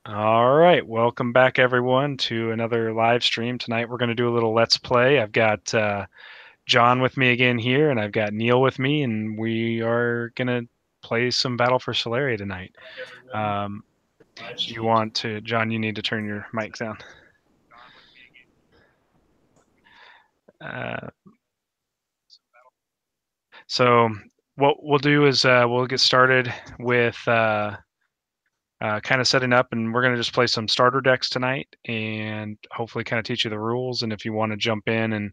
All right, welcome back everyone to another live stream. Tonight we're going to do a little Let's Play. I've got John with me again here, and I've got Neil with me, and we are going to play some Battle for Solaria tonight. You want to, John, you need to turn your mic down. So what we'll do is we'll get started with kind of setting up, and we're going to just play some starter decks tonight and hopefully kind of teach you the rules. And if you want to jump in and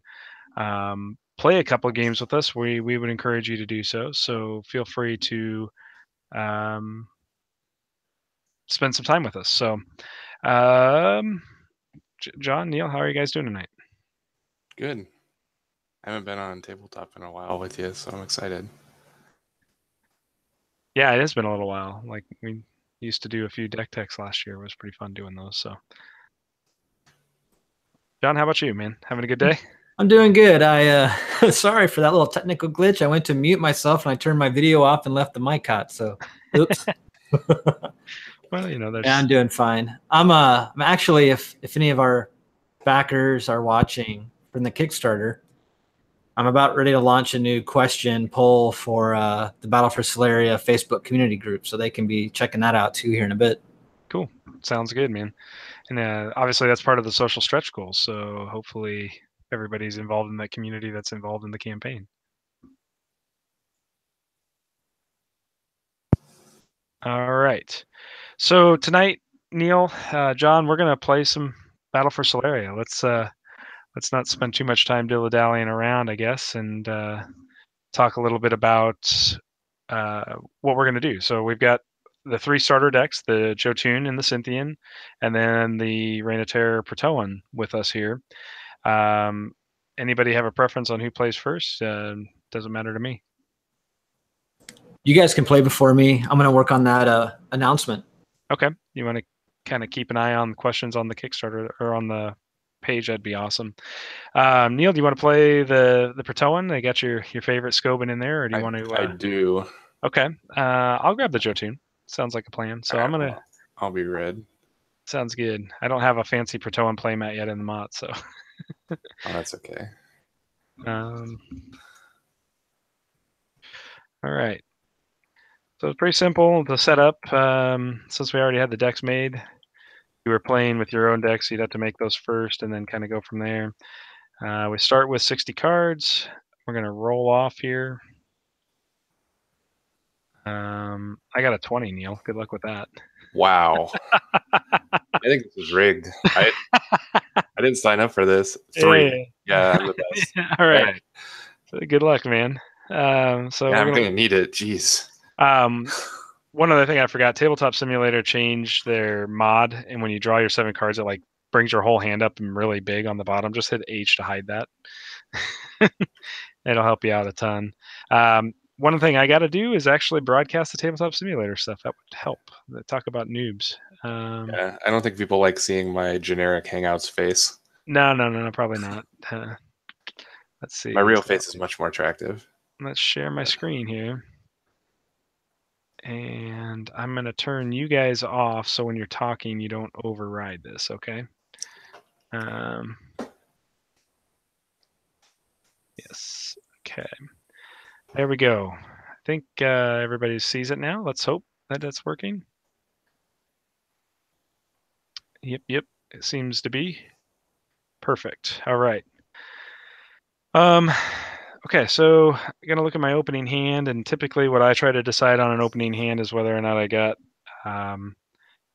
play a couple of games with us, we would encourage you to do so. So feel free to spend some time with us. So, John, Neil, how are you guys doing tonight? Good. I haven't been on tabletop in a while with you, so I'm excited. Yeah, it has been a little while. Like we used to do a few deck techs last year. It was pretty fun doing those. So, John, how about you, man? Having a good day? I'm doing good. Sorry for that little technical glitch. I went to mute myself and I turned my video off and left the mic hot. So, oops. Well, there's. Yeah, I'm doing fine. I'm actually, if any of our backers are watching from the Kickstarter, I'm about ready to launch a new question poll for the Battle for Solaria Facebook community group, so they can be checking that out too here in a bit. Cool. Sounds good, man. And obviously that's part of the social stretch goals. So hopefully everybody's involved in that community that's involved in the campaign. All right. So tonight, Neil, John, we're gonna play some Battle for Solaria. Let's not spend too much time dilly-dallying around, I guess, and talk a little bit about what we're gonna do. So we've got the 3 starter decks, the Jotun and the Scythian, and then the Reign of Terror Protoan with us here. Anybody have a preference on who plays first? Doesn't matter to me. You guys can play before me. I'm going to work on that announcement. Okay. You want to kind of keep an eye on questions on the Kickstarter or on the page? That'd be awesome. Neil, do you want to play the Protoan? I got your favorite Scobin in there, or do you want to? I do. Okay. I'll grab the Jotun. Sounds like a plan. So I'm gonna. Well, I'll be red. Sounds good. I don't have a fancy Protoan playmat yet in the mod, so. Oh, that's okay. All right. So it's pretty simple to set up. Since we already had the decks made, you were playing with your own decks, so you'd have to make those first and then kind of go from there. We start with 60 cards. We're going to roll off here. I got a 20, Neil. Good luck with that. Wow. I think this is rigged. I didn't sign up for this. 3. Yeah, I'm the best. All right. So good luck, man. I'm going to need it. Jeez. One other thing I forgot, Tabletop Simulator changed their mod, and when you draw your 7 cards, it brings your whole hand up and really big on the bottom. Just hit H to hide that. It'll help you out a ton. One thing I got to do is actually broadcast the Tabletop Simulator stuff. That would help. Talk about noobs. Yeah, I don't think people like seeing my generic Hangouts face. No, probably not. Let's see. My real face is much more attractive. Let's share my screen here. And I'm going to turn you guys off so when you're talking, you don't override this, okay? Yes, okay. There we go. I think everybody sees it now. Let's hope that that's working. Yep, it seems to be. Perfect. All right. Okay, so I'm going to look at my opening hand, and typically what I try to decide on an opening hand is whether or not I got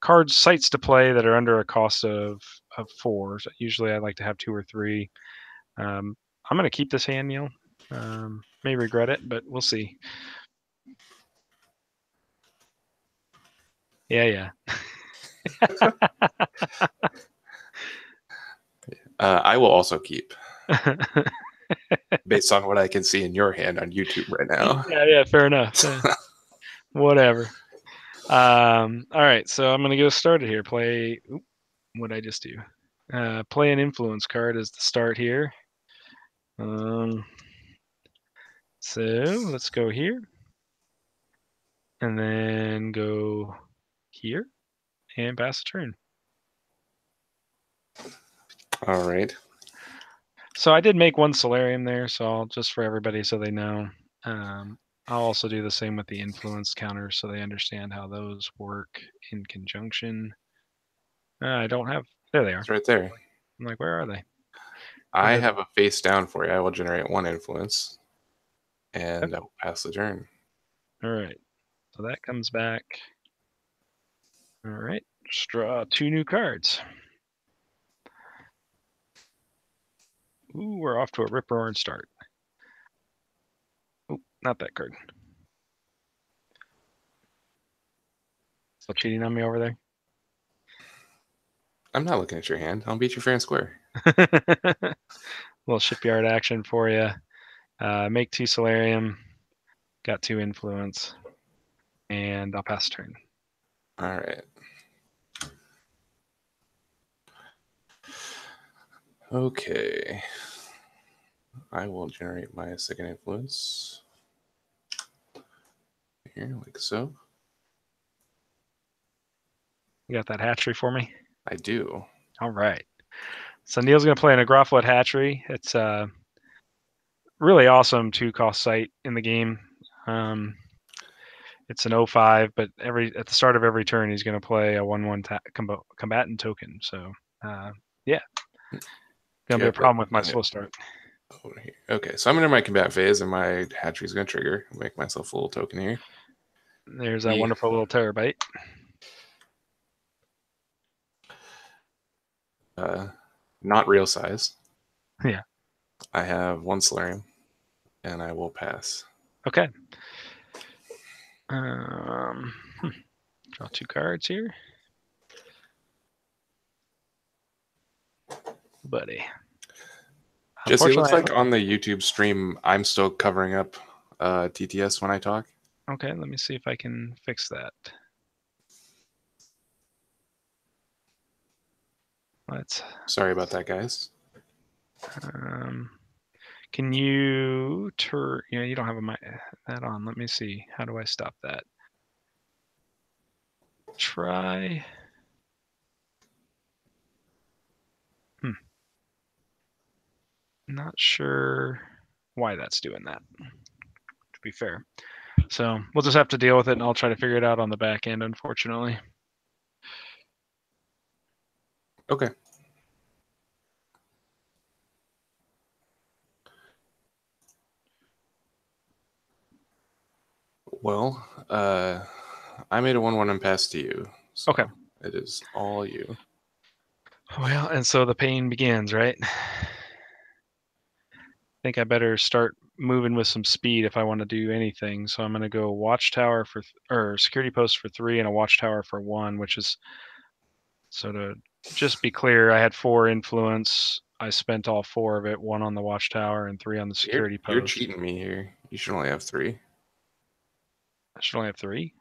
cards, sites to play that are under a cost of 4. So usually I like to have 2 or 3. I'm going to keep this hand, Neil. May regret it, but we'll see. Yeah. I will also keep. Based on what I can see in your hand on YouTube right now. Yeah, fair enough. Whatever. All right, so I'm going to get us started here. What did I just do? Play an influence card as the start here. So let's go here. And then go here. and pass the turn. All right. So I did make one Solarium there, so I'll just for everybody so they know. I'll also do the same with the influence counters so they understand how those work in conjunction. I don't have. There they are. It's right there. I'm like, where are they? I have a face down for you. I will generate 1 influence, and I will pass the turn. All right. So that comes back. All right. Just draw 2 new cards. Ooh, we're off to a rip-roaring start. Oh, not that card. Still cheating on me over there? I'm not looking at your hand. I'll beat you fair and square. Little shipyard action for you. Make 2 Solarium. Got 2 influence. And I'll pass turn. All right. Okay. I will generate my second influence. Here, like so. You got that hatchery for me? I do. All right. So Neil's going to play an Agraflood hatchery. It's a really awesome 2-cost site in the game. It's an 05, but at the start of every turn, he's going to play a 1/1 combatant token. So, yeah. Going to be a problem with my slow start. Over here. Okay, so I'm under my combat phase, and my hatchery is going to trigger. I'll make myself a little token here. There's that wonderful little terabyte. Not real size. Yeah. I have 1 Solarium, and I will pass. Okay. Draw 2 cards here. Buddy. Jesse, it looks like on the YouTube stream, I'm still covering up TTS when I talk. Okay, let me see if I can fix that. Sorry about that, guys. Can you turn? Yeah, you don't have that on. Let me see. How do I stop that? Try. Not sure why that's doing that, to be fair. So we'll just have to deal with it, and I'll try to figure it out on the back end, unfortunately. Okay. Well, I made a 1/1 and passed to you. So okay. It is all you. Well, and so the pain begins, right? I think I better start moving with some speed if I want to do anything. So I'm going to go watchtower or security post for 3 and a watchtower for 1, which is, so to just be clear, I had 4 influence. I spent all 4 of it, 1 on the watchtower and 3 on the security post. You're cheating me here. You should only have 3. I should only have 3?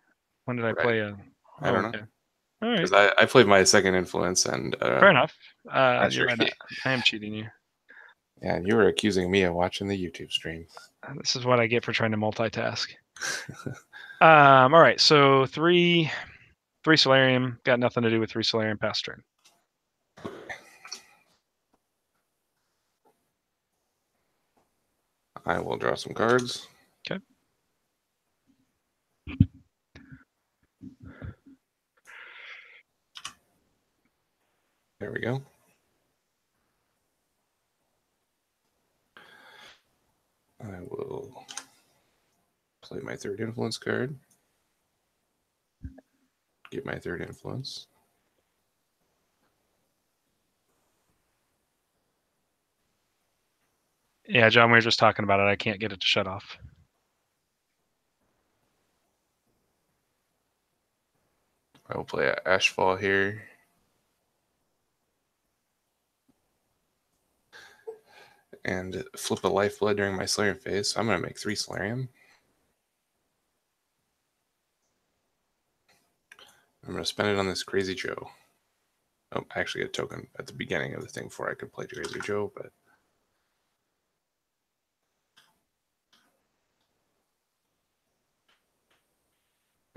When did I play a... I don't know. All right. Because I played my second influence and... Fair enough. You're right. I am cheating you. Yeah, and you were accusing me of watching the YouTube stream. This is what I get for trying to multitask. All right, so 3 Solarium. Got nothing to do with 3 Solarium past turn. I will draw some cards. Okay. There we go. I will play my 3rd influence card. Get my 3rd influence. Yeah, John, we were just talking about it. I can't get it to shut off. I will play Ashfall here. And flip a Lifeblood during my Solarium phase. So I'm going to make 3 Solarium. I'm going to spend it on this Crazy Joe. Oh, I actually get a token at the beginning of the thing before I could play Crazy Joe, but...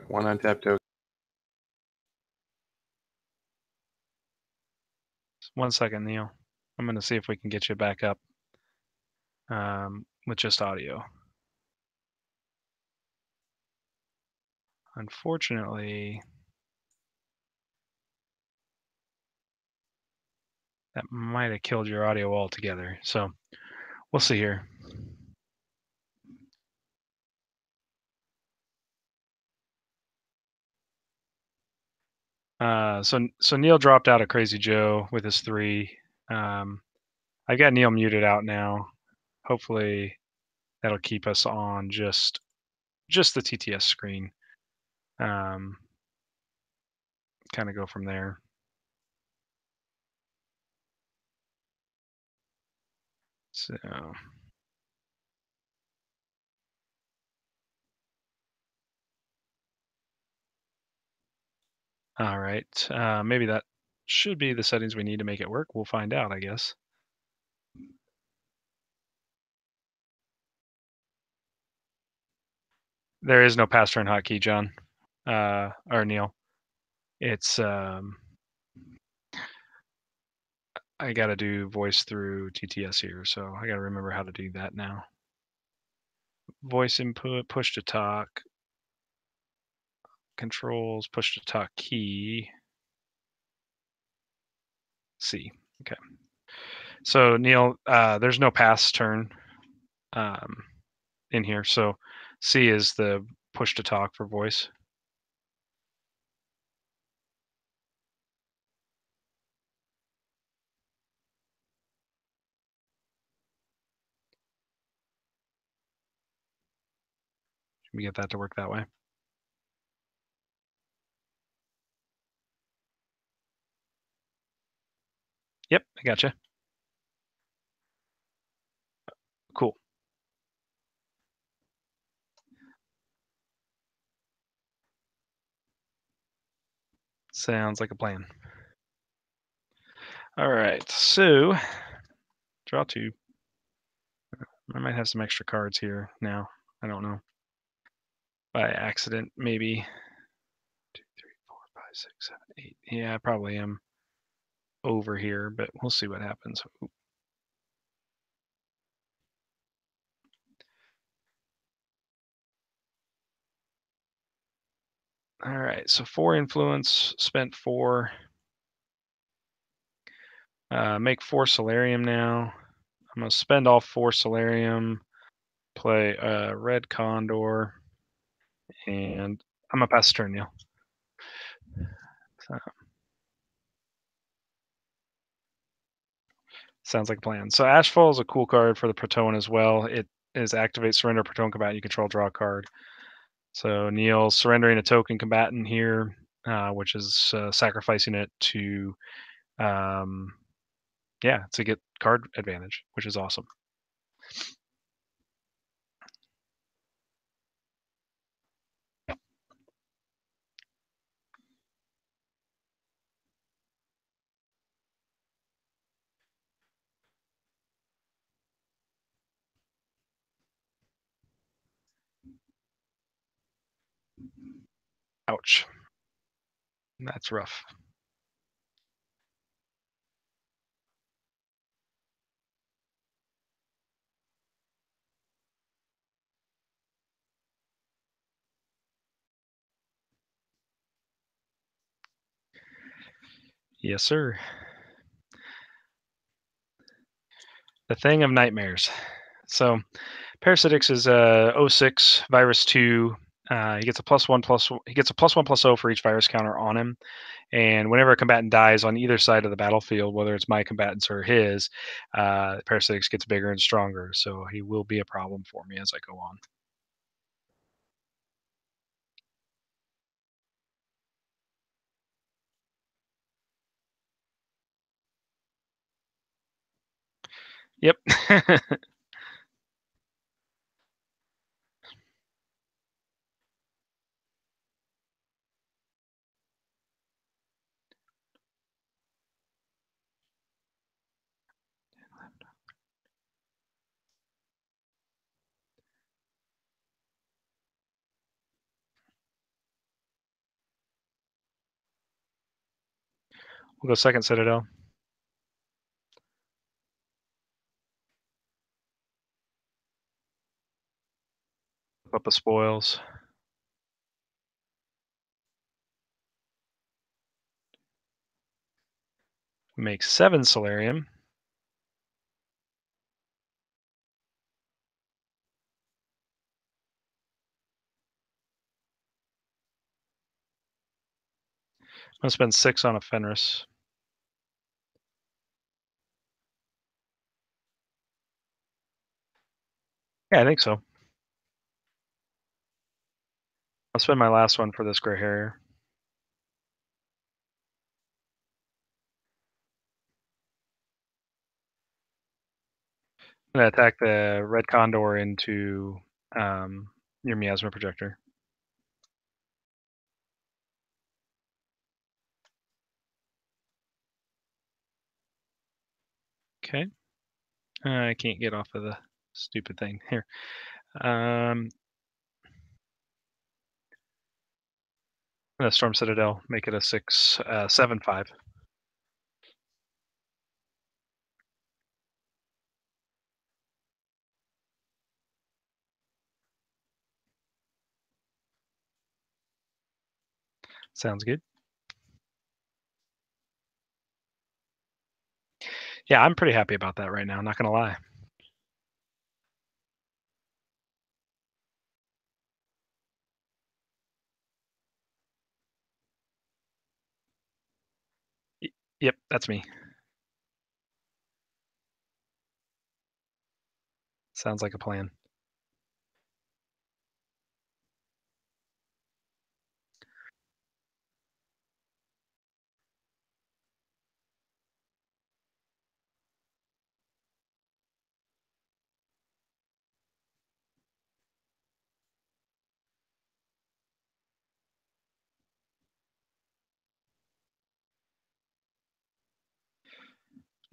One untapped token. 1 second, Neil. I'm going to see if we can get you back up with just audio. Unfortunately, that might have killed your audio altogether. So we'll see here. So Neil dropped out of Crazy Joe with his 3. I've got Neil muted out now. Hopefully that'll keep us on just the TTS screen. Kind of go from there. So all right, maybe that should be the settings we need to make it work. We'll find out, I guess. There is no pass turn hotkey, John, or Neil. It's I got to do voice through TTS here, so I got to remember how to do that now. Voice input, push to talk, controls, push to talk key, C. Okay. So Neil, there's no pass turn in here, so C is the push to talk for voice. Can we get that to work that way? Yep, I gotcha. Cool. Sounds like a plan. All right, so draw 2. I might have some extra cards here now. I don't know. By accident, maybe. 2, 3, 4, 5, 6, 7, 8. Yeah, I probably am over here, but we'll see what happens. Ooh. All right, so 4 influence, spent 4. Make 4 Solarium now. I'm gonna spend all 4 Solarium, play Red Condor, and I'm gonna pass the turn, Neil. So, sounds like a plan. So Ashfall is a cool card for the Protoan as well. It is activate surrender Protoan combatant you control, draw a card. So Neil's surrendering a token combatant here, which is sacrificing it to, to get card advantage, which is awesome. Ouch. That's rough. Yes, sir. The Thing of Nightmares. So Parasitics is 06 virus 2. He gets a +1/+0 for each virus counter on him. And whenever a combatant dies on either side of the battlefield, whether it's my combatants or his, Parasitics gets bigger and stronger. So he will be a problem for me as I go on. Yep. We'll go second Citadel. up the spoils. Make 7 solarium. I'm gonna spend 6 on a Fenris. Yeah, I think so. I'll spend my last one for this Gray Harrier. I'm gonna attack the red condor into your miasma projector. Okay. I can't get off of the stupid thing here. Storm Citadel, make it a 6, 7/5. Sounds good. Yeah, I'm pretty happy about that right now. Not gonna lie. Yep, that's me. Sounds like a plan.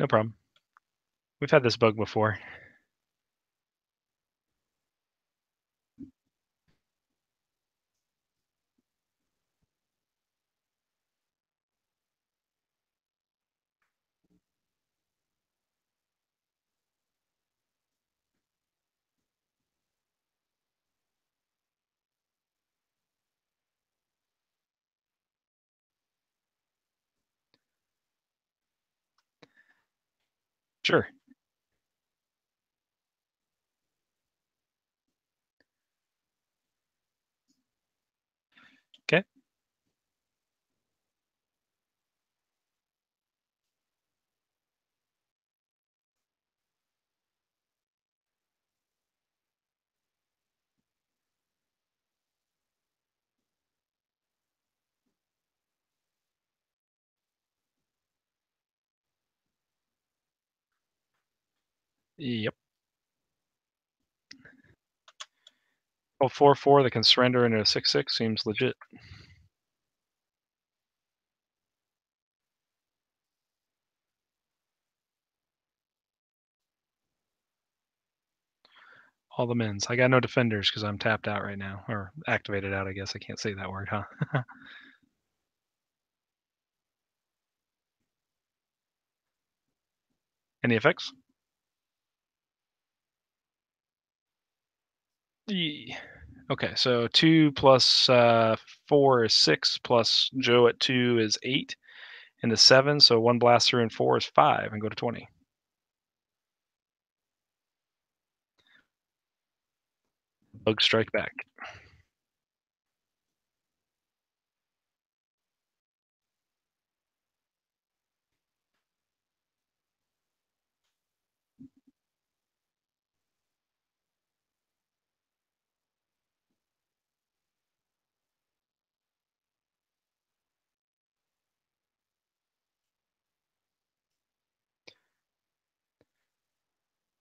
No problem. We've had this bug before. Sure. Okay. Yep. Well, 4/4 that can surrender into a 6/6 seems legit. All the mins. I got no defenders because I'm tapped out right now, or activated out. I guess I can't say that word, huh? Any effects? Okay, so 2 plus 4 is 6, plus Joe at 2 is 8, into 7. So 1 blast through and 4 is 5, and go to 20. Bug strike back.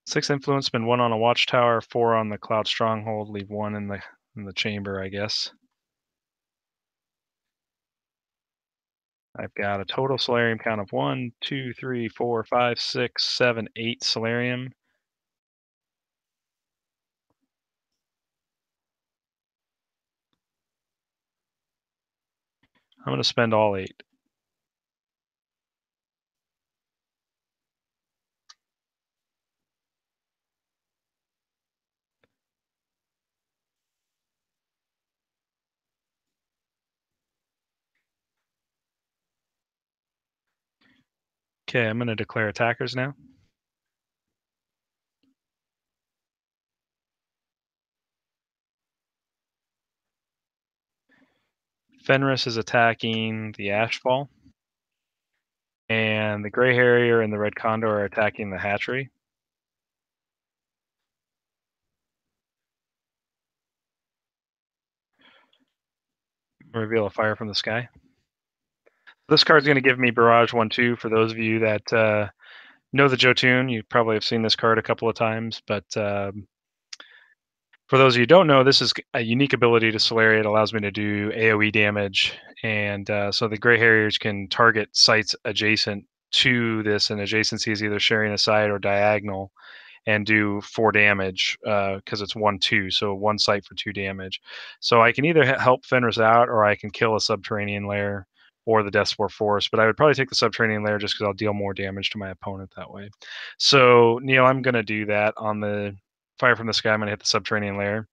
Six influence, spend 1 on a watchtower, 4 on the cloud stronghold, leave 1 in the chamber, I guess. I've got a total solarium count of 1, 2, 3, 4, 5, 6, 7, 8 solarium. I'm going to spend all 8. Okay, I'm going to declare attackers now. Fenris is attacking the Ashfall. And the Gray Harrier and the Red Condor are attacking the hatchery. Reveal a fire from the sky. This card's going to give me Barrage 1/2 for those of you that know the Jotun. You probably have seen this card a couple of times, but for those of you who don't know, this is a unique ability to Solari. It allows me to do AoE damage, and so the Gray Harriers can target sites adjacent to this, and adjacency is either sharing a site or diagonal, and do 4 damage because it's 1/2, so 1 site for 2 damage. So I can either help Fenris out, or I can kill a subterranean lair or the Deathspore Force, but I would probably take the subterranean lair just because I'll deal more damage to my opponent that way. So, Neil, I'm going to do that on the Fire from the Sky. I'm going to hit the subterranean lair.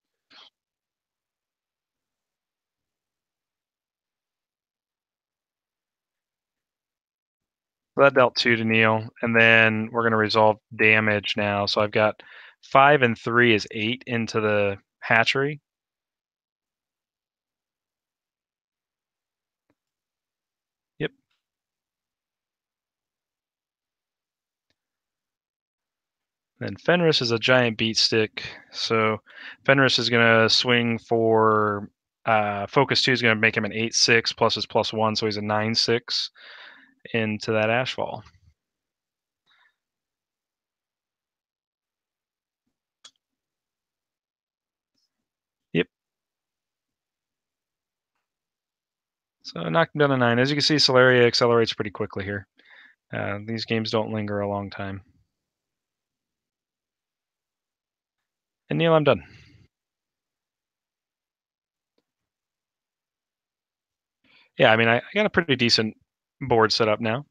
That dealt 2 to Neil, and then we're going to resolve damage now. So I've got 5 and 3 is 8 into the hatchery. Yep. Then Fenris is a giant beat stick, so Fenris is going to swing for Focus 2 is going to make him an 8/6 plus his +1, so he's a 9/6 into that Ashfall. Yep. So knocked him down to 9. As you can see, Solaria accelerates pretty quickly here. These games don't linger a long time. And Neil, I'm done. Yeah, I mean, I got a pretty decent board set up now.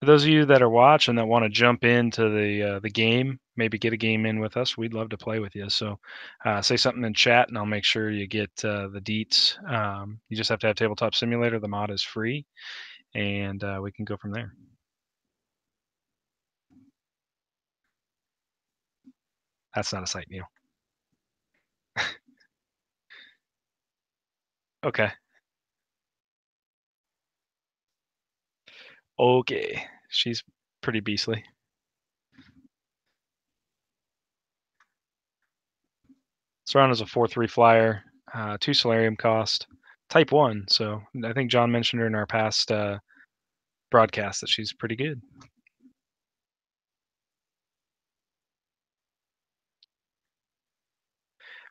For those of you that are watching that want to jump into the game, maybe get a game in with us, we'd love to play with you. So say something in chat, and I'll make sure you get the deets. You just have to have Tabletop Simulator. The mod is free, and we can go from there. That's not a site, Neil. Okay. Okay. She's pretty beastly. Surround is a 4/3 flyer, 2 Solarium cost, type 1. So I think John mentioned her in our past broadcast that she's pretty good.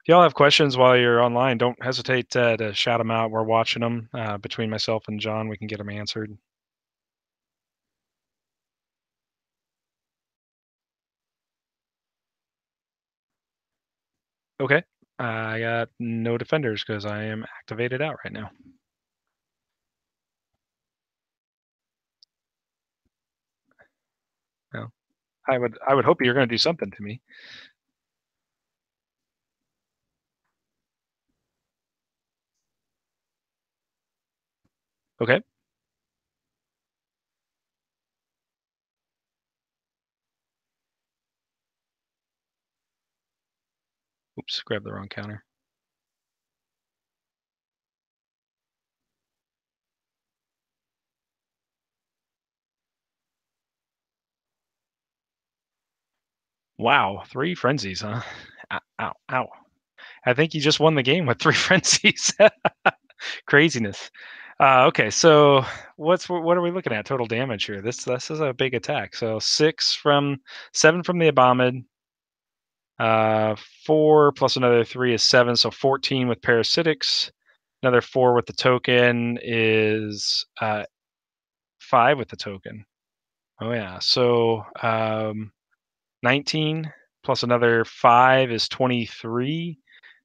If y'all have questions while you're online, don't hesitate to shout them out. We're watching them between myself and John. We can get them answered. Okay. I got no defenders because I am activated out right now. Well, I would hope you're going to do something to me. Okay. Oops, grab the wrong counter. Wow, 3 frenzies, huh? Ow, ow. I think you just won the game with 3 frenzies. Craziness. Okay, so what are we looking at? Total damage here. This is a big attack. So 7 from the Abominid. 4 plus another 3 is 7, so 14 with parasitics. Another 4 with the token is 5 with the token. Oh yeah, so 19 plus another 5 is 23.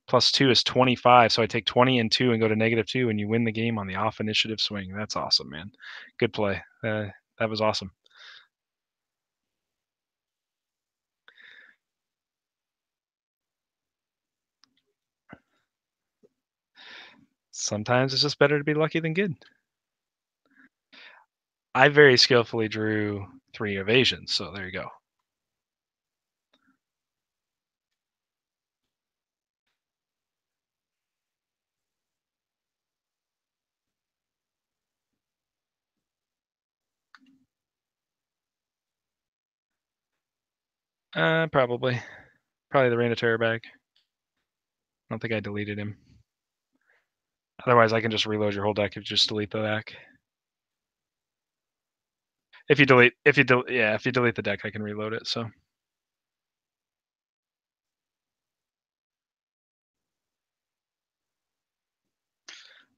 Plus 2 is 25. So I take 20 and 2 and go to -2, and you win the game on the off initiative swing. That's awesome, man. Good play. That was awesome. Sometimes it's just better to be lucky than good. I very skillfully drew 3 evasions, so there you go. Probably. Probably the Reign of Terror bag. I don't think I deleted him. Otherwise, I can just reload your whole deck if you just delete the deck. If you delete the deck, I can reload it. So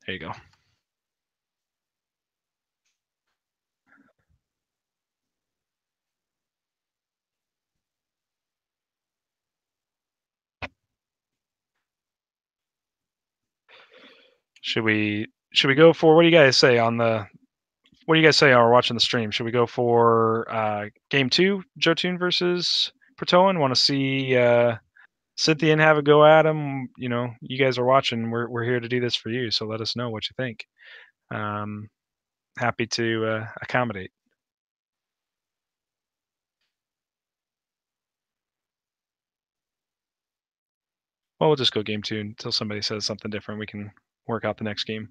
there you go. Should we go for, what do you guys say on the, what do you guys say while we're watching the stream? Should we go for game 2, Jotun versus Protoan? Want to see Cynthia and have a go at him? You know, you guys are watching. We're here to do this for you, so let us know what you think. Happy to accommodate. Well, we'll just go game 2 until somebody says something different. We can work out the next game.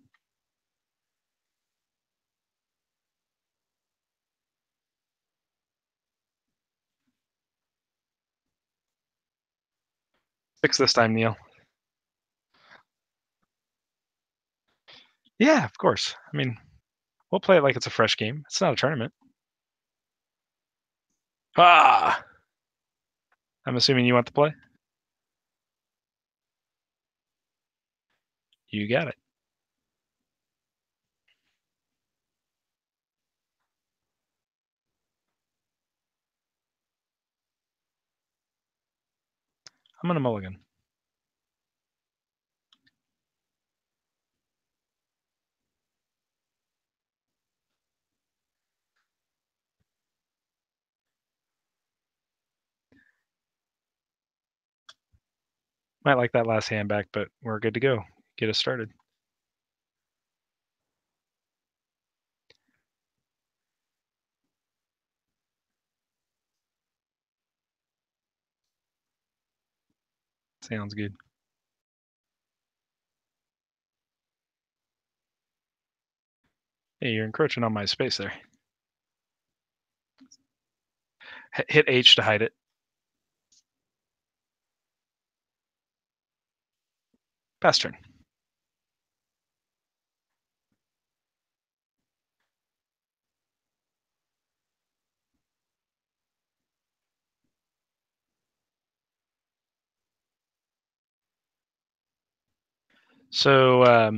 Fix this time, Neil. Yeah, of course. I mean, we'll play it like it's a fresh game. It's not a tournament. Ah! I'm assuming you want to play? You got it. I'm gonna mulligan. Might like that last hand back, but we're good to go. Get us started. Sounds good. Hey, you're encroaching on my space there. Hit H to hide it. Pass turn. So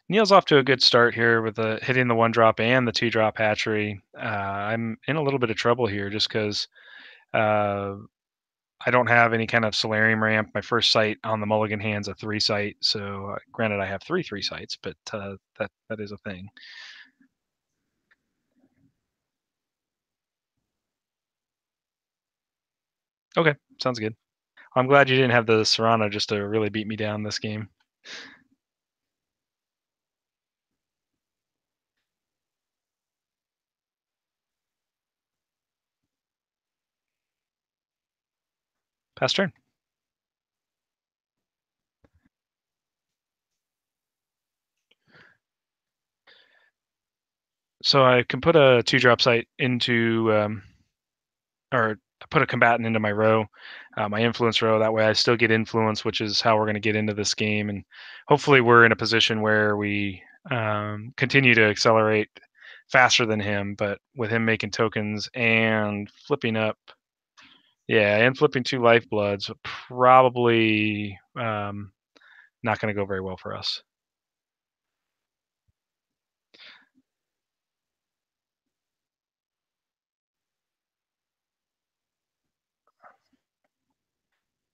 Neil's off to a good start here with hitting the 1-drop and the 2-drop hatchery. I'm in a little bit of trouble here just because I don't have any kind of Solarium ramp. My first site on the mulligan hand's a 3 site. So granted, I have 3 sites, but that is a thing. Okay, sounds good. I'm glad you didn't have the Serrano just to really beat me down this game. Pass turn. So I can put a 2-drop site into, or put a combatant into my row, my influence row. That way I still get influence, which is how we're going to get into this game. And hopefully we're in a position where we continue to accelerate faster than him, but with him making tokens and flipping up. Yeah, and flipping 2 lifebloods, probably not going to go very well for us.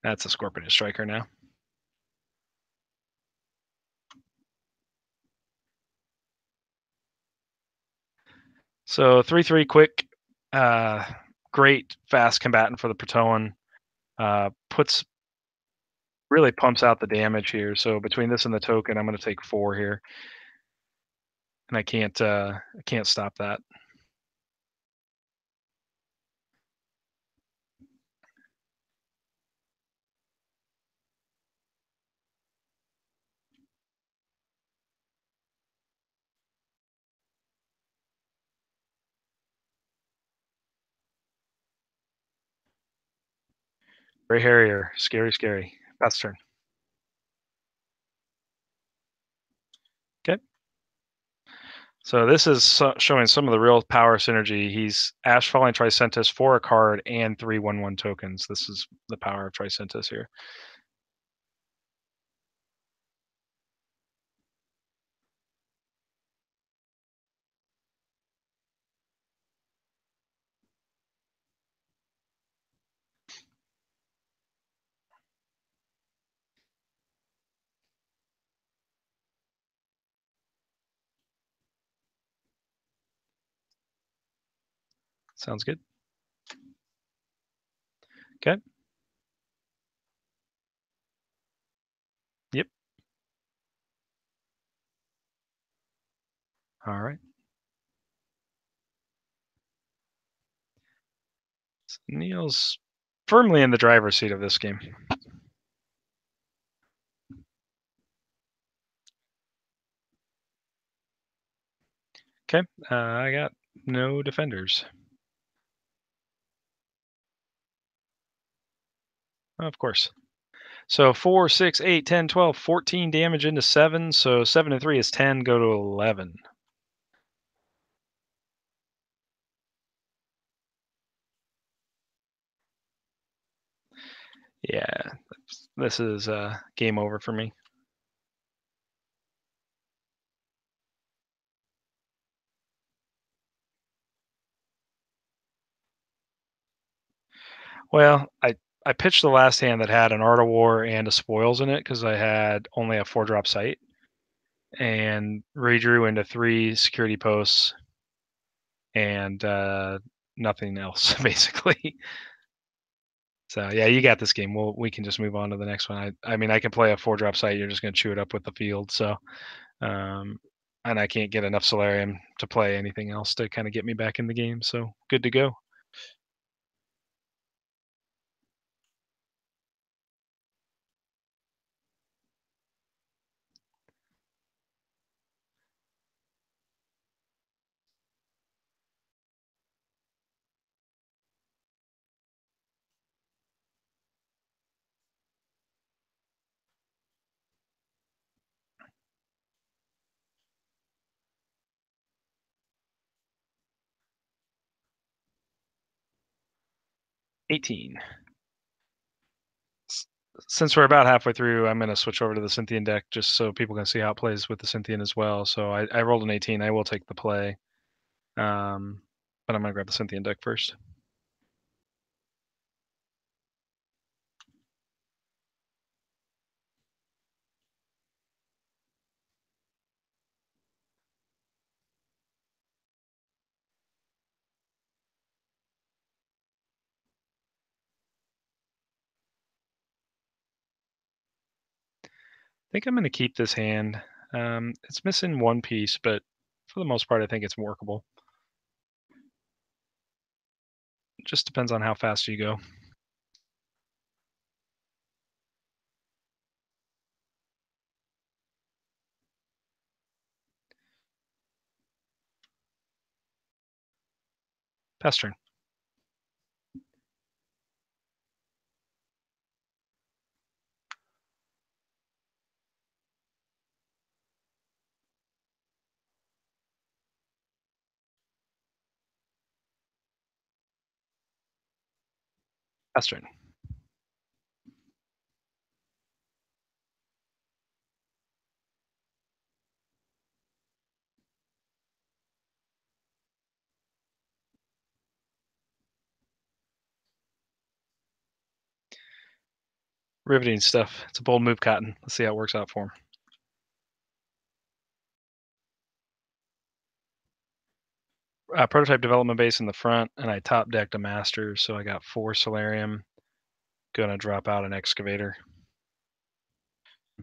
That's a Scorpion Striker now. So 3/3 quick, great fast combatant for the Protoan. Puts really pumps out the damage here. So between this and the token, I'm going to take 4 here, and I can't stop that. Gray Harrier, scary, scary. Pass turn. Okay. So this is showing some of the real power synergy. He's Ash Falling Tricentis for a card and 3/1/1 tokens. This is the power of Tricentis here. Sounds good. Okay. Yep. All right. So Neil's firmly in the driver's seat of this game. Okay. I got no defenders. Of course. So 4, 6, 8, 10, 12, 14 damage into 7. So 7 and 3 is 10. Go to 11. Yeah, this is game over for me. Well, I pitched the last hand that had an Art of War and a Spoils in it because I had only a 4-drop sight, and redrew into 3 security posts and nothing else basically. So yeah, you got this game. We can just move on to the next one. I mean I can play a 4-drop sight. You're just going to chew it up with the field. So and I can't get enough Solarium to play anything else to kind of get me back in the game. So good to go. $18. Since we're about halfway through, I'm going to switch over to the Cynthian deck just so people can see how it plays with the Cynthian as well. So I rolled an 18. I will take the play. But I'm going to grab the Cynthian deck first. I think I'm going to keep this hand. It's missing one piece, but for the most part, I think it's workable. It just depends on how fast you go. Pass turn. Pass turn. Riveting stuff. It's a bold move, Cotton. Let's see how it works out for him. Prototype development base in the front, and I top decked a master, so I got 4 Solarium. Gonna drop out an Excavator.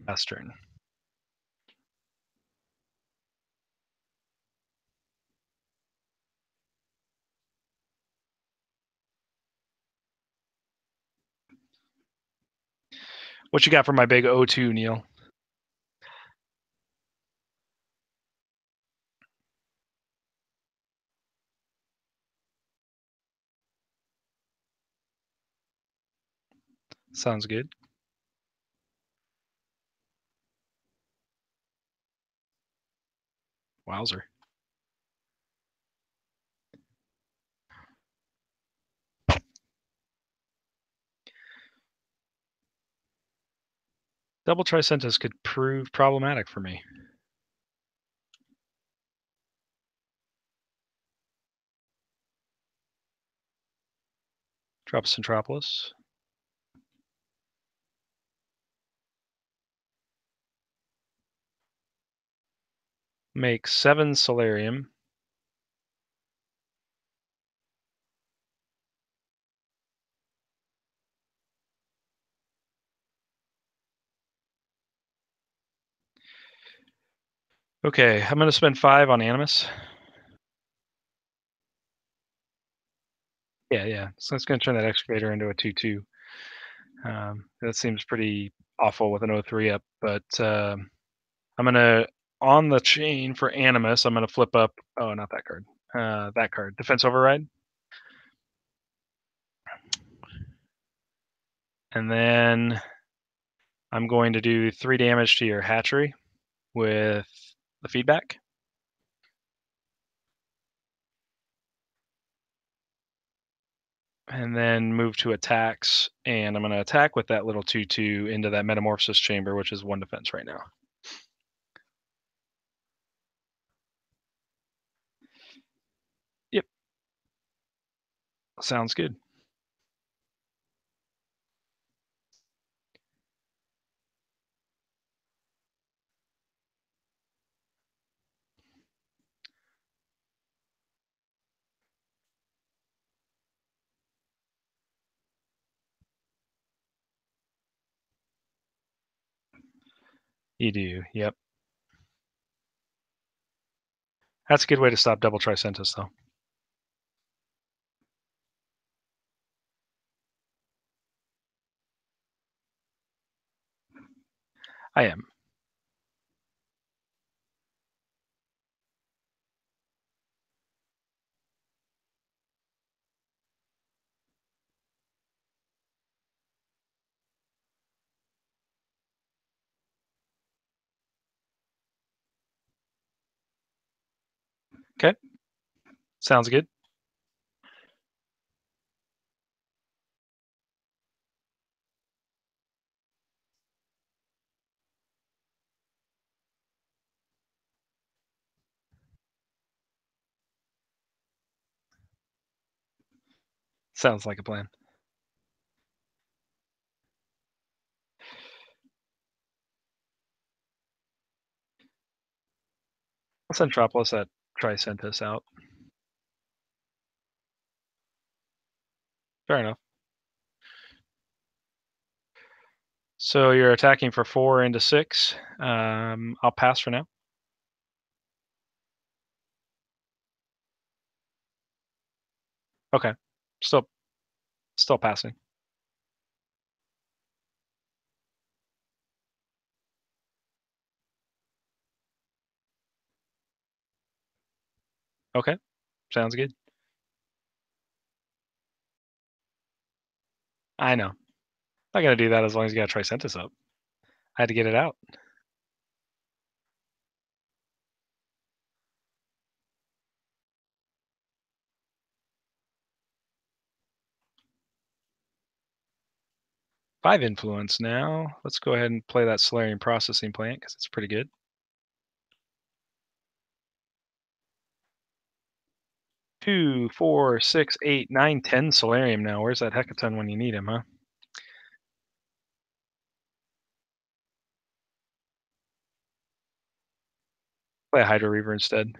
Last turn. What you got for my big O2, Neil? Sounds good. Wowzer. Double Tricentis could prove problematic for me. Drop Centropolis. Make 7 Solarium. Okay, I'm going to spend 5 on Animus. Yeah. So it's going to turn that Excavator into a 2/2. That seems pretty awful with an 0/3 up, but I'm going to, on the chain for Animus, I'm going to flip up. Oh, not that card. That card. Defense Override. And then I'm going to do 3 damage to your hatchery with the feedback. And then move to attacks, and I'm going to attack with that little 2/2 into that Metamorphosis Chamber, which is 1 defense right now. Yep. Sounds good. You do, yep. That's a good way to stop double Tricentis, though. I am. Okay. Sounds good. Sounds like a plan. I'll send Tropolis at Tricentis out. Fair enough. So you're attacking for 4 into 6. I'll pass for now. Okay. Still passing. Okay. Sounds good. I know. Not gonna do that as long as you got Tricentis up. I had to get it out. Five influence now. Let's go ahead and play that Solarium Processing Plant because it's pretty good. 2, 4, 6, 8, 9, 10 Solarium now. Where's that Hecaton when you need him, huh? Play a Hydro Reaver instead.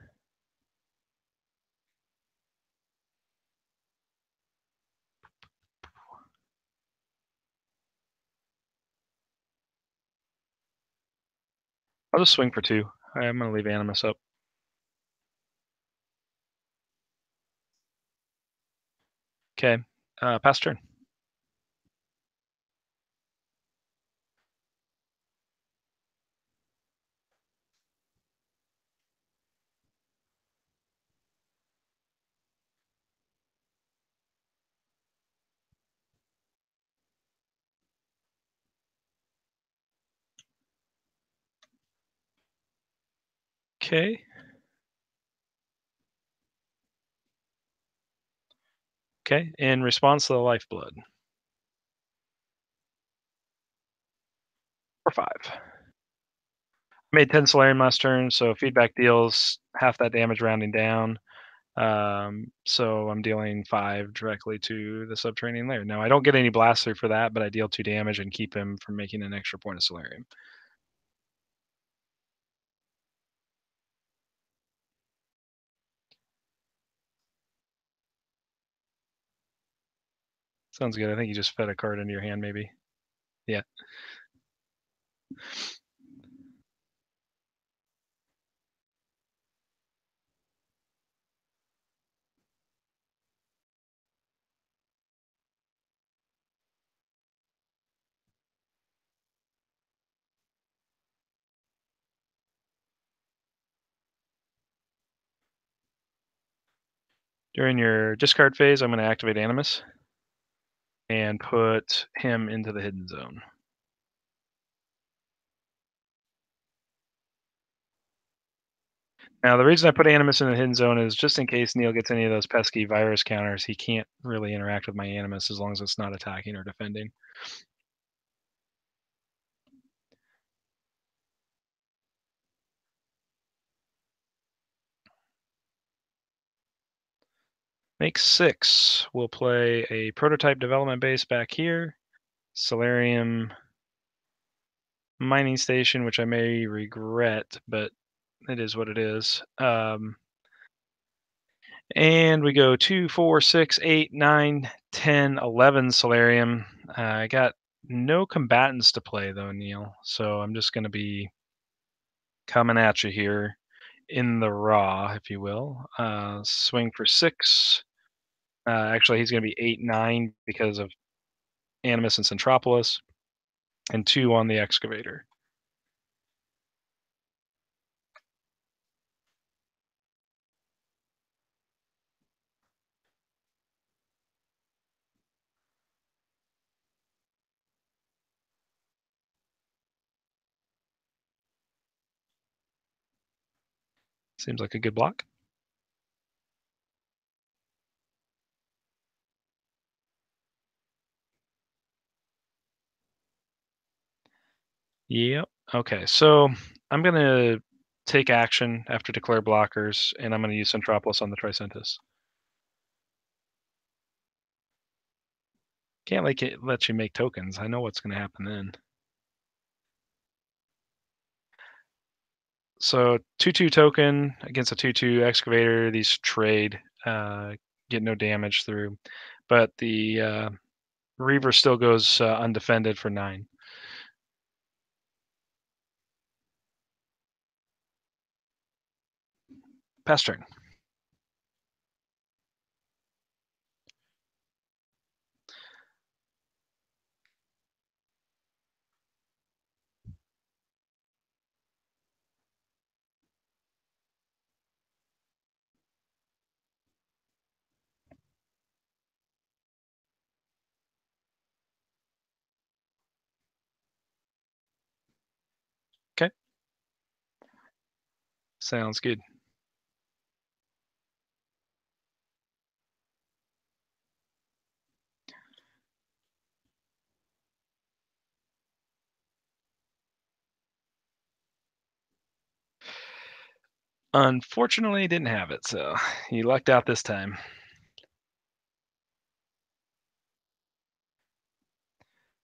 I'll just swing for 2. I'm going to leave Animus up. Okay. Pass turn. Okay. Okay. In response to the Lifeblood. For 5. Made 10 Solarium last turn, so feedback deals half that damage rounding down. So I'm dealing 5 directly to the Subterranean Lair. Now I don't get any blast through for that, but I deal 2 damage and keep him from making an extra point of Solarium. Sounds good. I think you just fed a card into your hand, maybe. Yeah. During your discard phase, I'm going to activate Animus and put him into the hidden zone. Now, the reason I put Animus in the hidden zone is just in case Neil gets any of those pesky virus counters, he can't really interact with my Animus as long as it's not attacking or defending. Makes 6. We'll play a prototype development base back here. Solarium mining station, which I may regret, but it is what it is. And we go 2, 4, 6, 8, 9, 10, 11 Solarium. I got no combatants to play though, Neil. So I'm just going to be coming at you here in the raw, if you will. Swing for 6. Actually, he's going to be 8, 9 because of Animus and Centropolis, and 2 on the Excavator. Seems like a good block. Yep. Okay, so I'm going to take action after declare blockers, and I'm going to use Centropolis on the Tricentis. Can't let you make tokens. I know what's going to happen then. So 2/2 token against a 2/2 Excavator. These trade, get no damage through, but the Reaver still goes undefended for 9. Pass turn. Okay. Sounds good. Unfortunately, didn't have it, so you lucked out this time.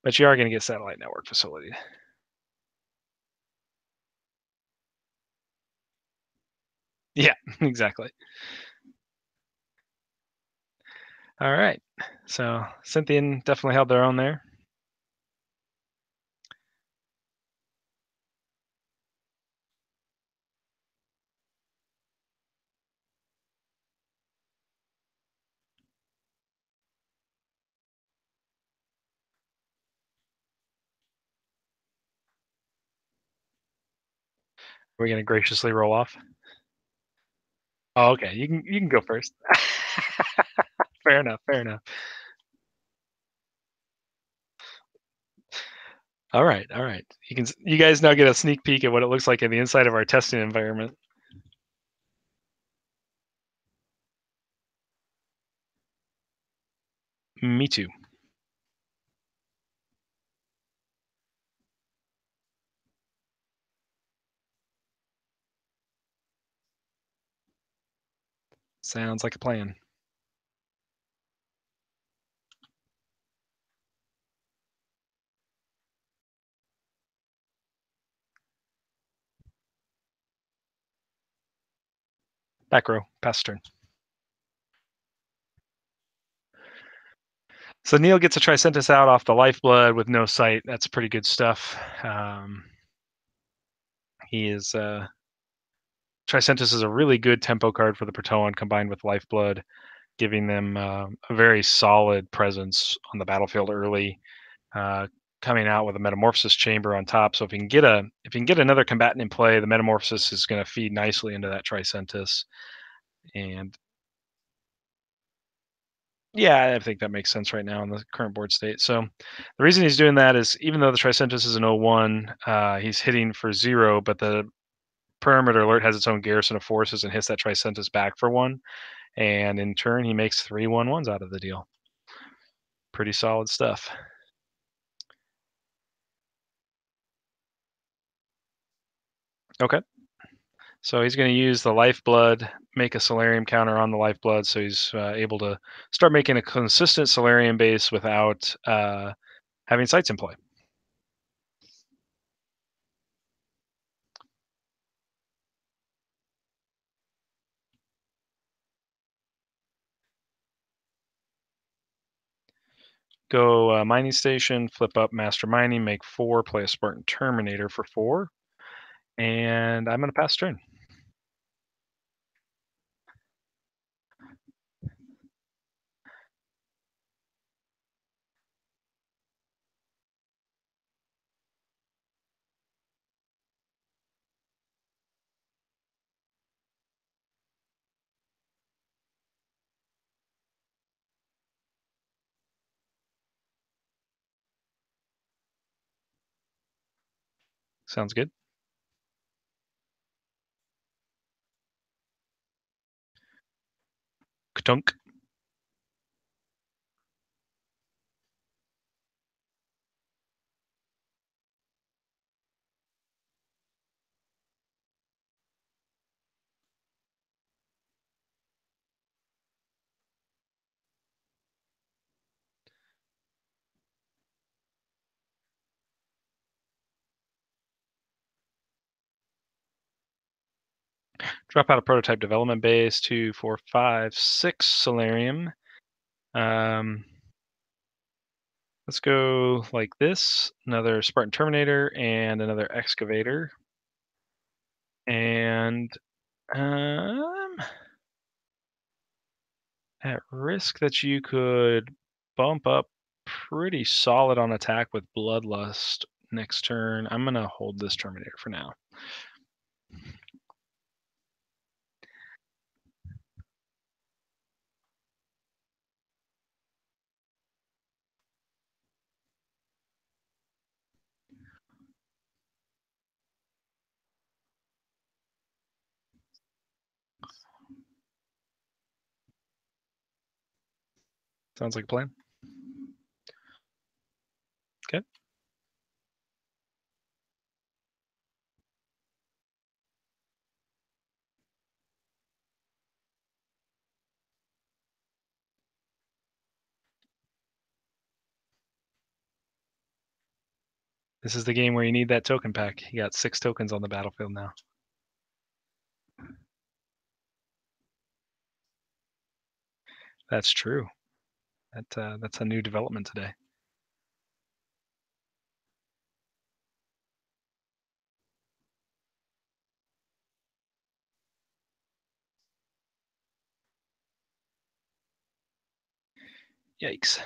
But you are going to get satellite network facility. Yeah, exactly. All right. So Cynthian definitely held their own there. Are we gonna graciously roll off? Oh, okay. You can go first. Fair enough. Fair enough. All right. All right. You guys now get a sneak peek at what it looks like in the inside of our testing environment. Me too. Sounds like a plan. Back row, pass turn. So Neil gets a Tricentis out off the Lifeblood with no sight. That's pretty good stuff. He is Tricentis is a really good tempo card for the Protoan combined with Lifeblood, giving them a very solid presence on the battlefield early. Coming out with a Metamorphosis Chamber on top. So if you can get another combatant in play, the Metamorphosis is going to feed nicely into that Tricentis. And yeah, I think that makes sense right now in the current board state. So the reason he's doing that is even though the Tricentis is an 0-1, he's hitting for 0, but the Perimeter Alert has its own garrison of forces and hits that Tricentis back for 1. And in turn, he makes 3 1-1s out of the deal. Pretty solid stuff. Okay. So he's going to use the Lifeblood, make a Solarium counter on the Lifeblood, so he's able to start making a consistent Solarium base without having sites in play. Go Mining Station, flip up Master Mining, make 4, play a Spartan Terminator for 4, and I'm going to pass turn. Sounds good. Ktunk. Drop out a prototype development base, 2, 4, 5, 6 Solarium. Let's go like this. Another Spartan Terminator and another Excavator. And at risk that you could bump up pretty solid on attack with Bloodlust next turn, I'm going to hold this Terminator for now. Sounds like a plan. Okay. This is the game where you need that token pack. You got 6 tokens on the battlefield now. That's true. That's a new development today. Yikes.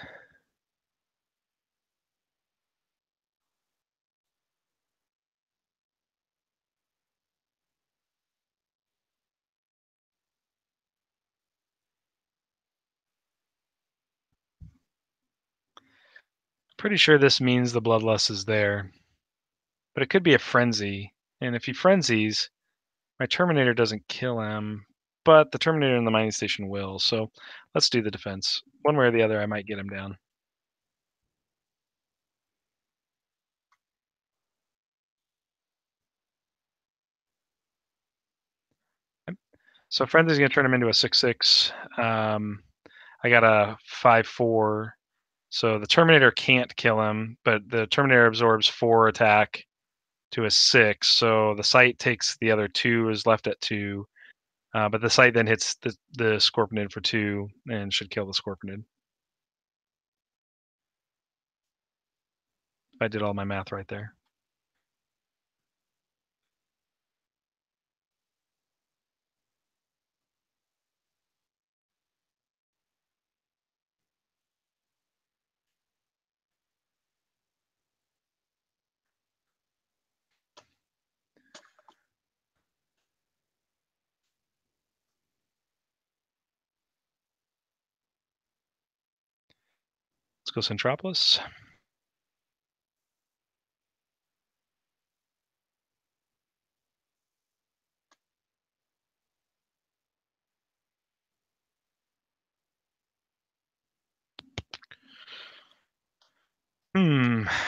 Pretty sure this means the bloodlust is there, but it could be a frenzy. And if he frenzies, my Terminator doesn't kill him, but the Terminator in the mining station will. So let's do the defense. One way or the other, I might get him down. So frenzy's gonna turn him into a 6/6. I got a 5/4. So the Terminator can't kill him, but the Terminator absorbs 4 attack to a 6. So the sight takes the other 2, is left at 2. But the sight then hits the Scorpionid for 2 and should kill the Scorpionid. I did all my math right there. Let's go Centropolis.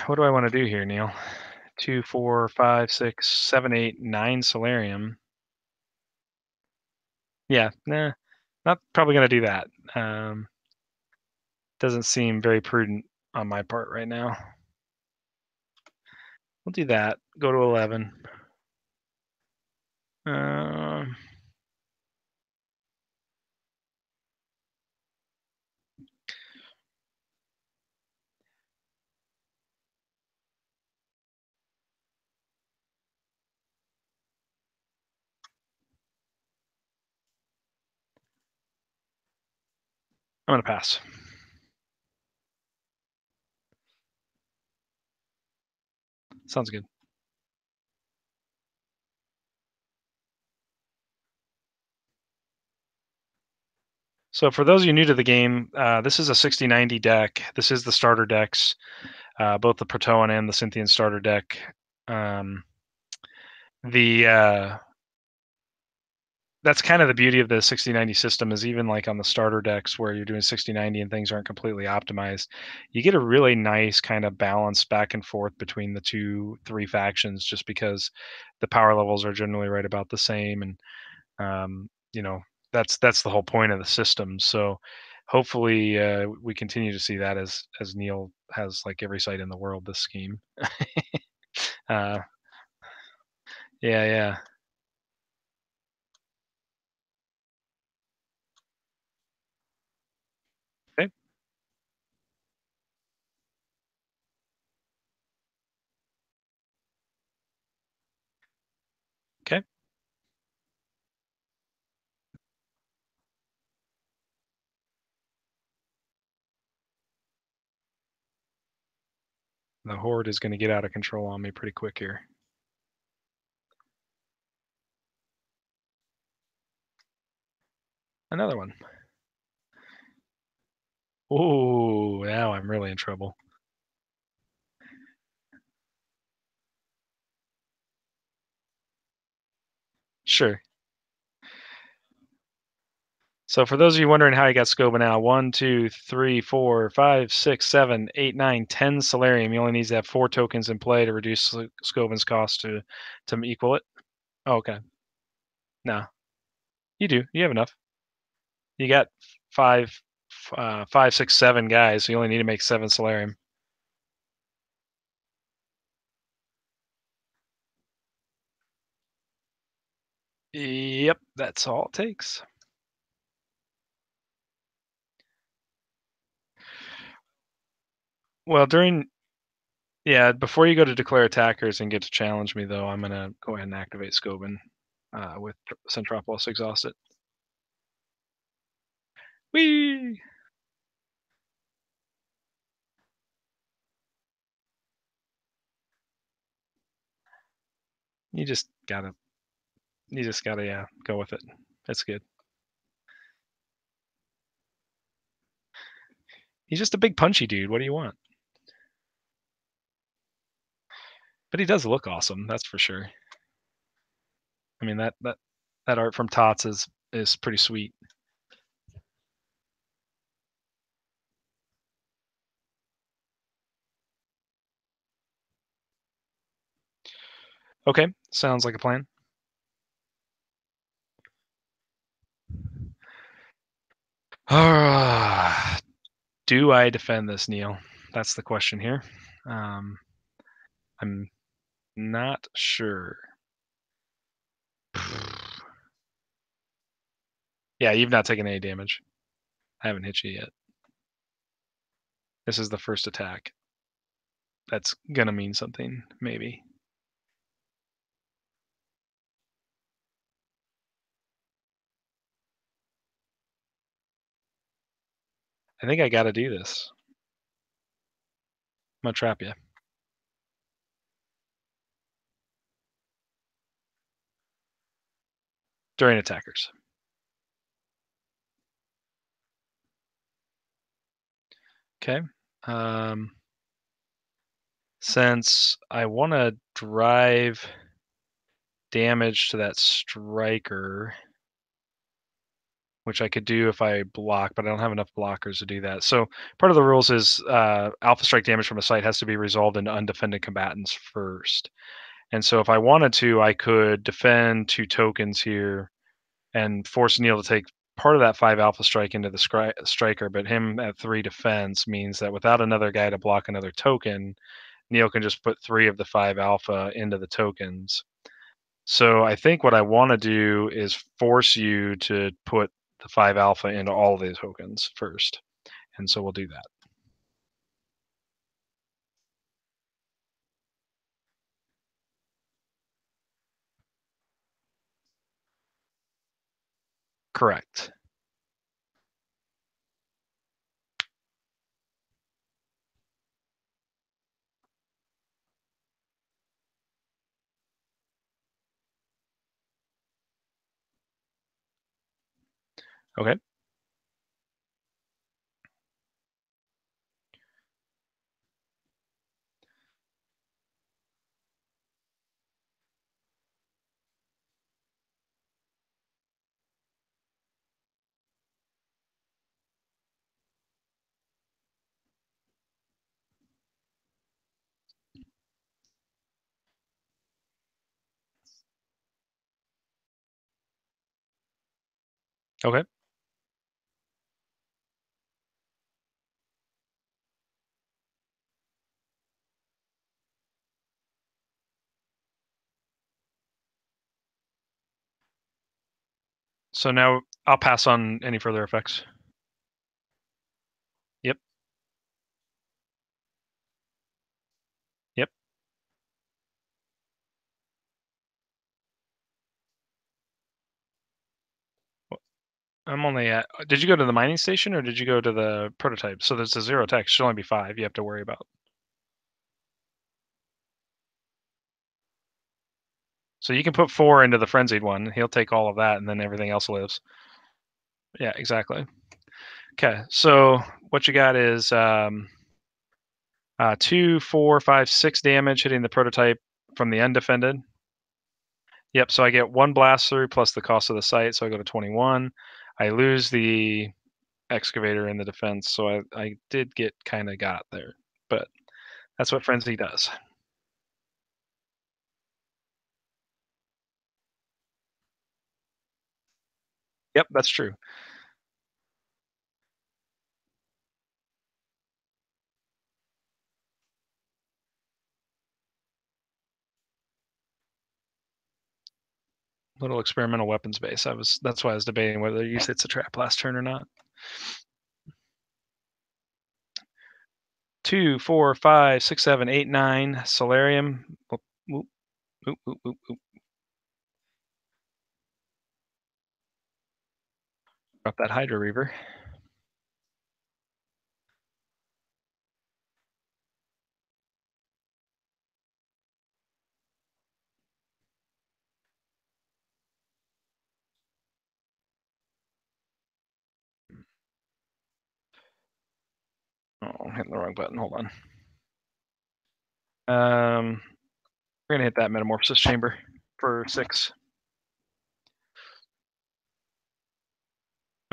What do I want to do here, Neil? 2, 4, 5, 6, 7, 8, 9 Solarium. Yeah, nah, not probably gonna do that. Doesn't seem very prudent on my part right now. We'll do that. Go to 11. I'm gonna pass. Sounds good. So for those of you new to the game, this is a 60/90 deck. This is the starter decks, both the Protoan and the Cynthian starter deck. The that's kind of the beauty of the 60/90 system, is even like on the starter decks where you're doing 60/90 and things aren't completely optimized, you get a really nice kind of balance back and forth between the 2, 3 factions, just because the power levels are generally right about the same. And you know, that's the whole point of the system. So hopefully we continue to see that, as Neil has like every site in the world this scheme. uh, yeah, yeah. Okay, okay. The horde is going to get out of control on me pretty quick here. Another one. Oh, now I'm really in trouble. Sure. So for those of you wondering how I got Scoba now, 1, 2, 3, 4, 5, 6, 7, 8, 9, 10 Solarium. He only needs to have 4 tokens in play to reduce Scoban's cost to equal it. Oh, okay. No, you do. You have enough. You got 5, 5, 6, 7 guys. So you only need to make 7 Solarium. Yep, that's all it takes. Well, before you go to declare attackers and get to challenge me, though, I'm gonna go ahead and activate Scoban with Centropolis exhausted. Whee! You just gotta, yeah, go with it. That's good. He's just a big punchy dude. What do you want? But he does look awesome, that's for sure. I mean, that art from Tots is pretty sweet. Okay, sounds like a plan. Do I defend this, Neil? That's the question here. I'm not sure. Yeah, you've not taken any damage. I haven't hit you yet. This is the first attack. That's gonna mean something, maybe. I think I gotta do this. I'm gonna trap you. During attackers. Okay. Since I want to drive damage to that striker, which I could do if I block, but I don't have enough blockers to do that. So part of the rules is alpha strike damage from a site has to be resolved into undefended combatants first. And so if I wanted to, I could defend 2 tokens here and force Neil to take part of that 5 alpha strike into the striker, but him at 3 defense means that without another guy to block another token, Neil can just put 3 of the 5 alpha into the tokens. So I think what I want to do is force you to put the 5 alpha into all of these tokens first. And so we'll do that. Correct. Okay. Okay. So now I'll pass on any further effects. Yep. Yep. I'm only at. Did you go to the mining station or did you go to the prototype? So there's a 0 attack. Should only be 5. You have to worry about. So you can put 4 into the frenzied one. He'll take all of that, and then everything else lives. Yeah, exactly. Okay, so what you got is 2, 4, 5, 6 damage hitting the prototype from the undefended. Yep, so I get 1 blast through plus the cost of the site, so I go to 21. I lose the excavator in the defense, so I did get kind of got there, but that's what frenzy does. Yep, that's true. Little experimental weapons base. That's why I was debating whether to use it's a trap last turn or not. 2, 4, 5, 6, 7, 8, 9. Solarium. Oop, oop, oop, oop, oop, oop. Drop that Hydro Reaver. Oh, I'm hitting the wrong button. Hold on. We're gonna hit that metamorphosis chamber for 6.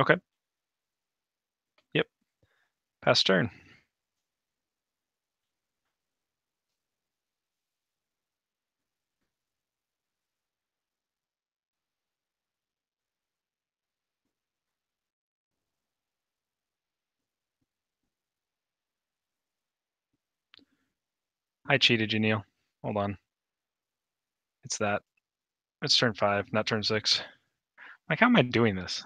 Okay. Yep. Pass turn. I cheated you, Neil. Hold on. It's that. It's turn 5, not turn 6. Like, how am I doing this?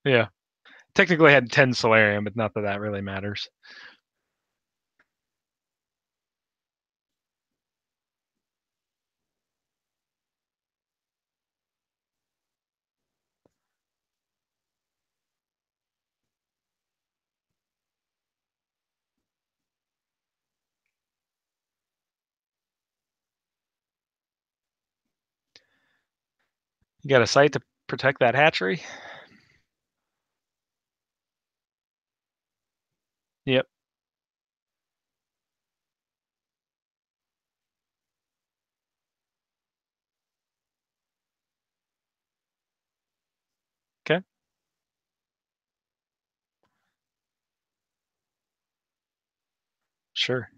Yeah. Technically, I had 10 Solarium, but not that that really matters. You got a site to protect that hatchery? Yep. Okay. Sure.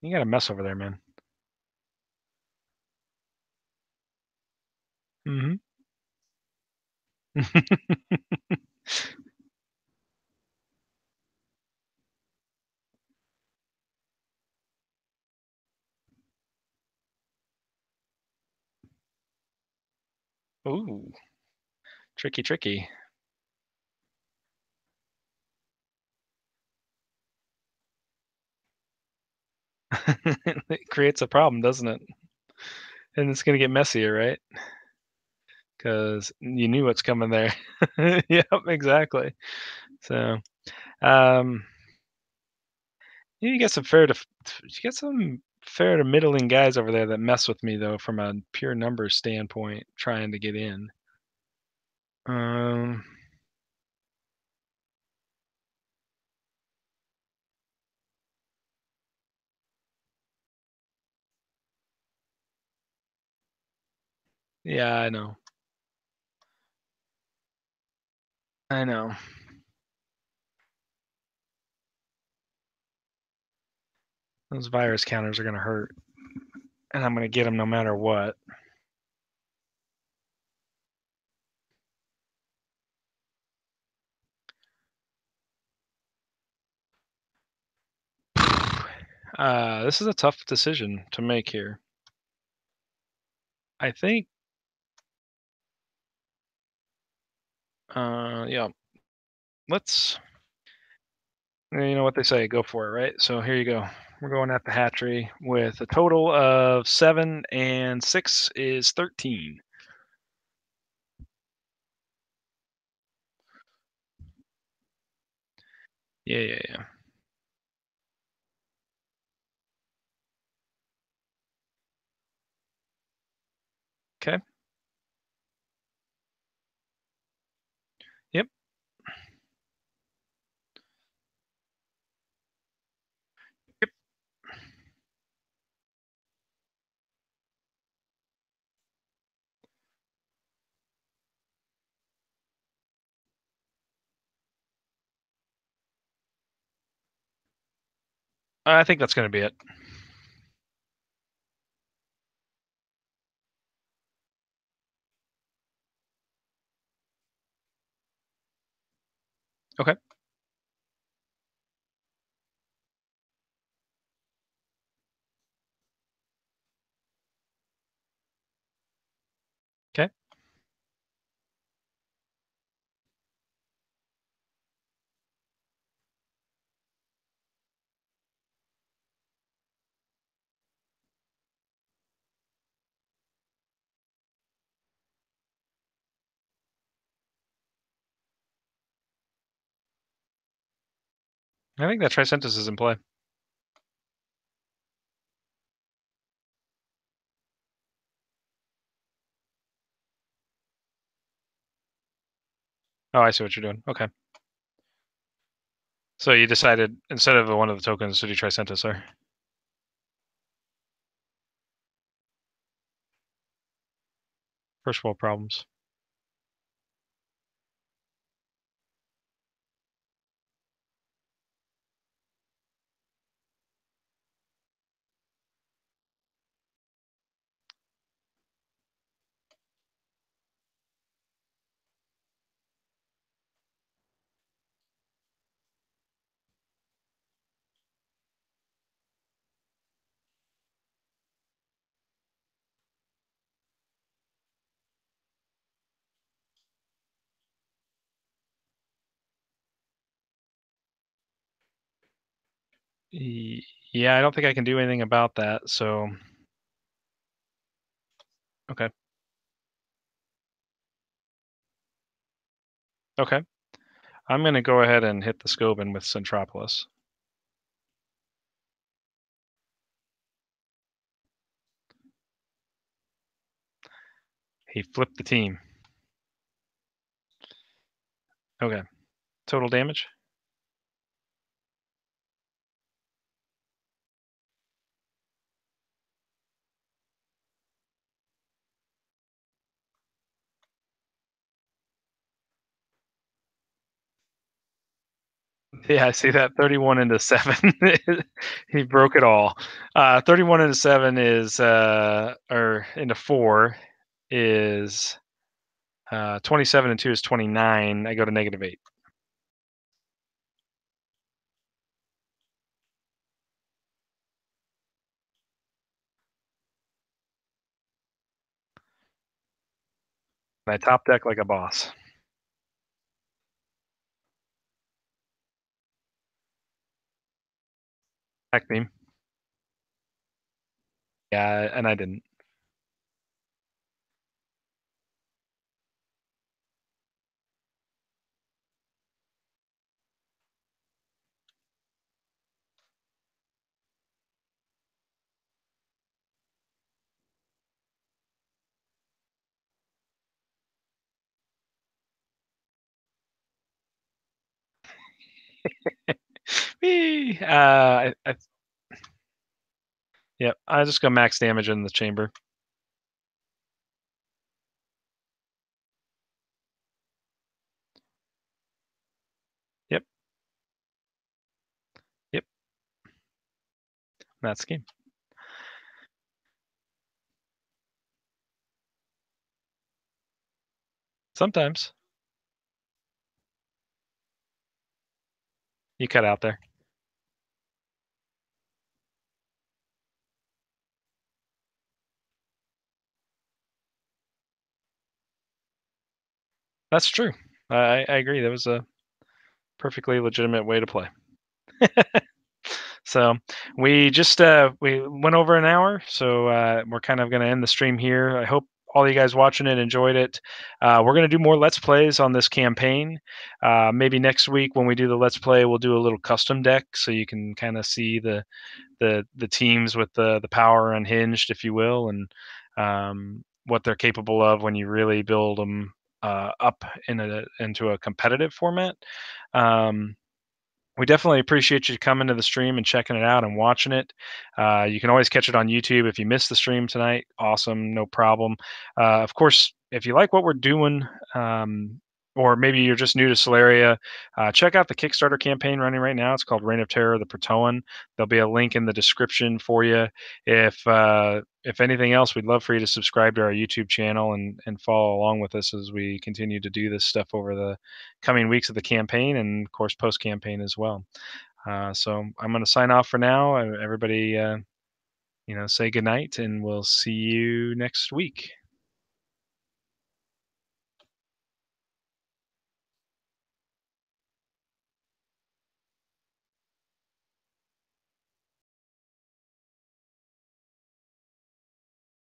You got a mess over there, man. Mm-hmm. Ooh. Tricky, tricky. It creates a problem, doesn't it? And it's gonna get messier, right? Because you knew what's coming there. Yep, exactly. So, um, you get some fair to middling guys over there that mess with me though, from a pure numbers standpoint, trying to get in. Um, yeah, I know. I know. Those virus counters are gonna hurt, and I'm gonna get them no matter what. This is a tough decision to make here. I think, yeah, let's. You know what they say, go for it, right? So here you go. We're going at the hatchery with a total of 7, and 6 is 13. Yeah, yeah, yeah. Okay. Yep. Yep. I think that's going to be it. Okay. Okay. I think that Tricentis is in play. Oh, I see what you're doing. Okay. So you decided instead of one of the tokens to do Tricentis, first world problems. Yeah, I don't think I can do anything about that. So okay. Okay. I'm going to go ahead and hit the Scobin with Centropolis. He flipped the team. Okay. Total damage? Yeah, I see that. 31 into 7. He broke it all. 31 into 7 is, or into 4 is 27 and 2 is 29. I go to -8. I top deck like a boss. Back beam. Yeah, and I didn't. Whee! Yep, I just go max damage in the chamber. Yep. Yep. That's the game. Sometimes. You cut out there. That's true. I agree. That was a perfectly legitimate way to play. So we just we went over an hour, so we're kind of going to end the stream here. I hope all you guys watching it enjoyed it. We're going to do more Let's Plays on this campaign. Maybe next week when we do the Let's Play, we'll do a little custom deck so you can kind of see the teams with the power unhinged, if you will, and what they're capable of when you really build them up into a competitive format. We definitely appreciate you coming to the stream and checking it out and watching it. You can always catch it on YouTube if you missed the stream tonight. Awesome, no problem. Of course, if you like what we're doing, or maybe you're just new to Solaria, check out the Kickstarter campaign running right now. It's called Reign of Terror: The Protoan. There'll be a link in the description for you. If anything else, we'd love for you to subscribe to our YouTube channel and follow along with us as we continue to do this stuff over the coming weeks of the campaign and, of course, post-campaign as well. So I'm going to sign off for now. Everybody, say good night, and we'll see you next week.